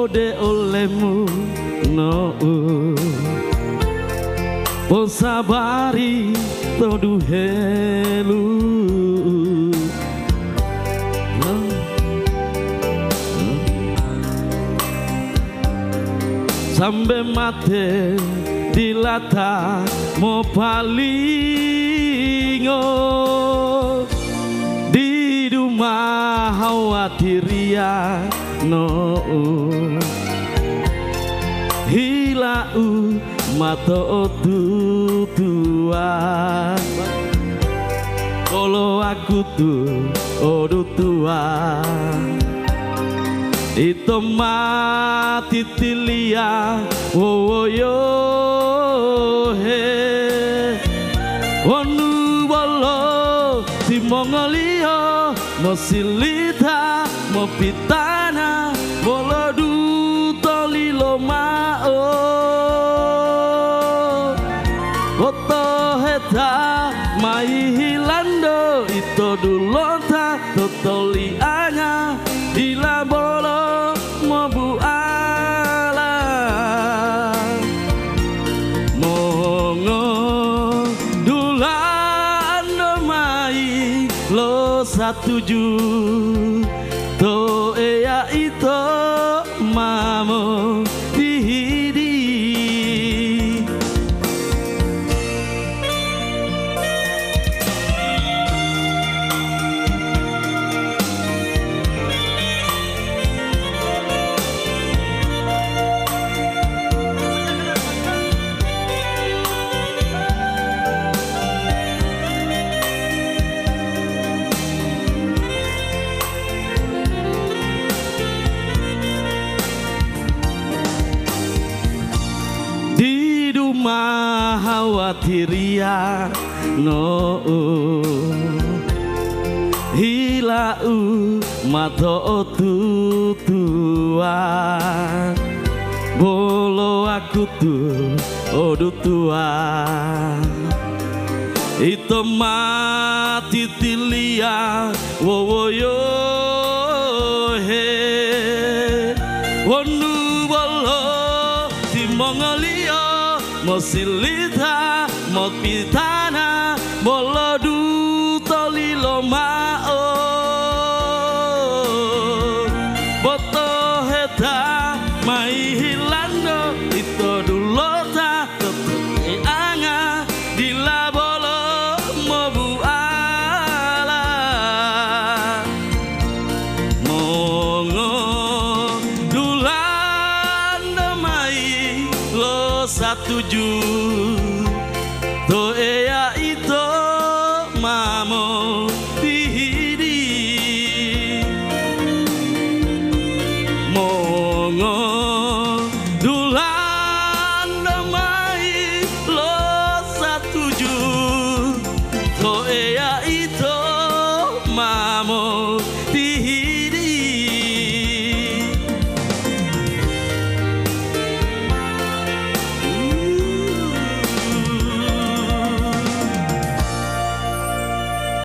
de olehmu no pon sabari todo helu sampai mate dilata mo palingo di rumah hawatiria no hilau mato tutua kalau aku tuh odu tua itu mati tilia oh yo he onu bolo si Mongolia mo silita mo pitana bolo du tolilo mao koto heta mai hilando itu dulota totolianya dila bolo mo buala mongo dulando mai lo satuju to ea ito mamo dihidi mahawatiria no hilau mato tutua bolo aku tuh odu tua itu mati tilia wowoyo he wonu bolo si Mongolia mo silita mo pitana bolo du tolilo mao boto heta mai hilando itu dulota totoke anga dila bolo mo buala mongo dulanda mai lo satuju to ea ito mamo dihidi mongo dulanda mai lo satuju to ea ito mamo dihidi